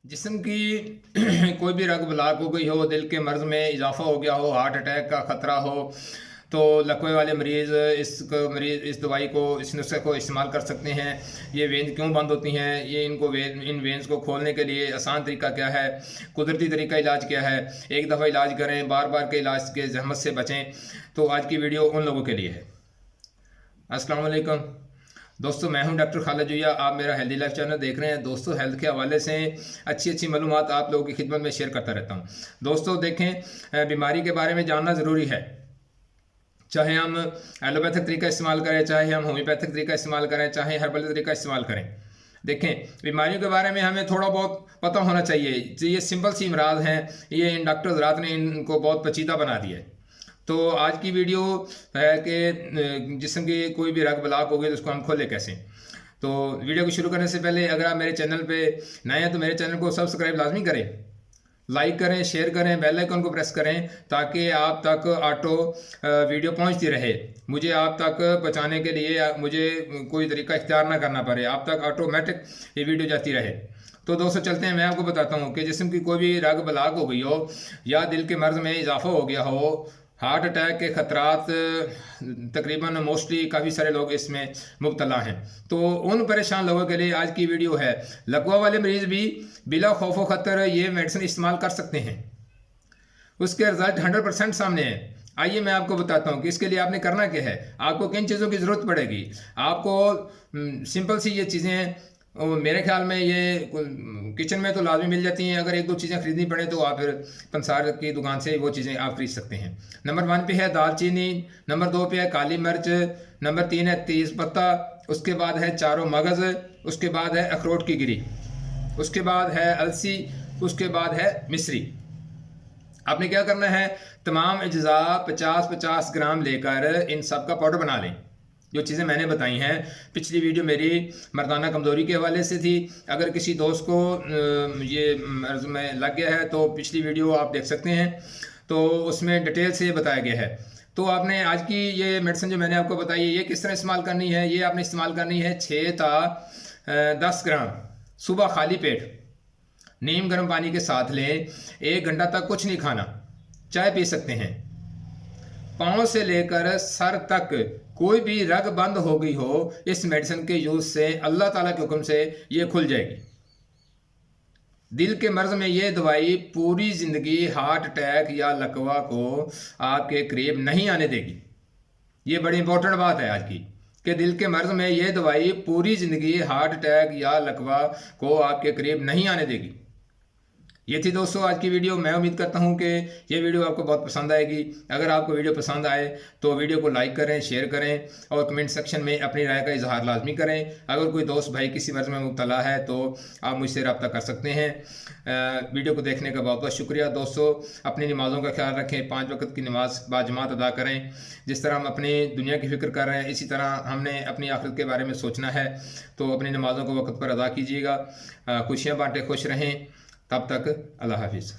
जिस्म की कोई भी रग ब्लॉक हो गई हो, दिल के मर्ज में इजाफा हो गया हो, हार्ट अटैक का ख़तरा हो, तो लकवे वाले मरीज़ इस दवाई को, इस नुस्खे को इस्तेमाल कर सकते हैं। ये वेंस क्यों बंद होती हैं, ये इन वेंस को खोलने के लिए आसान तरीका क्या है, कुदरती तरीका इलाज क्या है। एक दफ़ा इलाज करें, बार बार के इलाज के जहमत से बचें। तो आज की वीडियो उन लोगों के लिए है। अस्सलाम वालेकुम दोस्तों, मैं हूं डॉक्टर खालिद जुया। आप मेरा हेल्दी लाइफ चैनल देख रहे हैं। दोस्तों, हेल्थ के हवाले से अच्छी अच्छी मालूमात आप लोगों की खिदमत में शेयर करता रहता हूं। दोस्तों देखें, बीमारी के बारे में जानना ज़रूरी है। चाहे हम एलोपैथिक तरीका इस्तेमाल करें, चाहे हम होम्योपैथिक तरीका इस्तेमाल करें, चाहे हर्बल तरीका इस्तेमाल करें। देखें, बीमारियों के बारे में हमें थोड़ा बहुत पता होना चाहिए। ये सिंपल सी इमराज हैं, ये इन डॉक्टर हज़रात ने इनको बहुत पेचीदा बना दिया है। तो आज की वीडियो है कि जिस्म की कोई भी रग ब्लॉक हो गई तो उसको हम खोले कैसे। तो वीडियो को शुरू करने से पहले अगर आप मेरे चैनल पे नए हैं तो मेरे चैनल को सब्सक्राइब लाजमी करें, लाइक करें, शेयर करें, बेल आइकन को प्रेस करें ताकि आप तक ऑटो वीडियो पहुंचती रहे। मुझे आप तक पहुंचाने के लिए मुझे कोई तरीका इख्तियार ना करना पड़े, आप तक ऑटोमेटिक ये वीडियो जाती रहे। तो दोस्तों चलते हैं, मैं आपको बताता हूँ कि जिस्म की कोई भी रग ब्लॉक हो गई हो या दिल के मर्ज में इजाफा हो गया हो, हार्ट अटैक के खतरात तकरीबन मोस्टली काफ़ी सारे लोग इसमें मुब्तला हैं। तो उन परेशान लोगों के लिए आज की वीडियो है। लकवा वाले मरीज भी बिला खौफ खतर ये मेडिसिन इस्तेमाल कर सकते हैं, उसके रिजल्ट 100% सामने है। आइए मैं आपको बताता हूँ कि इसके लिए आपने करना क्या है, आपको किन चीज़ों की ज़रूरत पड़ेगी। आपको सिंपल सी ये चीज़ें मेरे ख्याल में ये किचन में तो लाजमी मिल जाती हैं। अगर एक दो चीज़ें खरीदनी पड़े तो आप फिर पंसार की दुकान से वो चीज़ें आप खरीद सकते हैं। नंबर 1 पे है दालचीनी, नंबर 2 पे है काली मिर्च, नंबर 3 है तेज़ पत्ता, उसके बाद है चारों मगज़, उसके बाद है अखरोट की गिरी, उसके बाद है अलसी, उसके बाद है मिश्री। आपने क्या करना है, तमाम अज्जा 50-50 ग्राम लेकर इन सब का पाउडर बना लें। जो चीज़ें मैंने बताई हैं, पिछली वीडियो मेरी मर्दाना कमज़ोरी के हवाले से थी। अगर किसी दोस्त को ये अर्ज में लग गया है तो पिछली वीडियो आप देख सकते हैं, तो उसमें डिटेल से बताया गया है। तो आपने आज की ये मेडिसिन जो मैंने आपको बताई है, ये किस तरह इस्तेमाल करनी है। ये आपने इस्तेमाल करनी है 6 ता 10 ग्राम सुबह खाली पेट नीम गर्म पानी के साथ लें। 1 घंटा तक कुछ नहीं खाना, चाय पी सकते हैं। पाँव से लेकर सर तक कोई भी रग बंद हो गई हो, इस मेडिसिन के यूज से अल्लाह ताला के हुक्म से ये खुल जाएगी। दिल के मर्ज में ये दवाई पूरी जिंदगी हार्ट अटैक या लकवा को आपके करीब नहीं आने देगी। ये बड़ी इंपॉर्टेंट बात है आज की, कि दिल के मर्ज में ये दवाई पूरी जिंदगी हार्ट अटैक या लकवा को आपके करीब नहीं आने देगी। ये थी दोस्तों आज की वीडियो। मैं उम्मीद करता हूँ कि ये वीडियो आपको बहुत पसंद आएगी। अगर आपको वीडियो पसंद आए तो वीडियो को लाइक करें, शेयर करें और कमेंट सेक्शन में अपनी राय का इजहार लाजमी करें। अगर कोई दोस्त भाई किसी मर्ज में मुब्तला है तो आप मुझसे रब्ता कर सकते हैं। वीडियो को देखने का बहुत बहुत शुक्रिया। दोस्तों, अपनी नमाज़ों का ख्याल रखें, 5 वक्त की नमाज बाजमात अदा करें। जिस तरह हम अपनी दुनिया की फ़िक्र कर रहे हैं, इसी तरह हमने अपनी आखिरत के बारे में सोचना है। तो अपनी नमाज़ों को वक्त पर अदा कीजिएगा। खुशियाँ बांटें, खुश रहें। तब तक अल्लाह हाफिज़।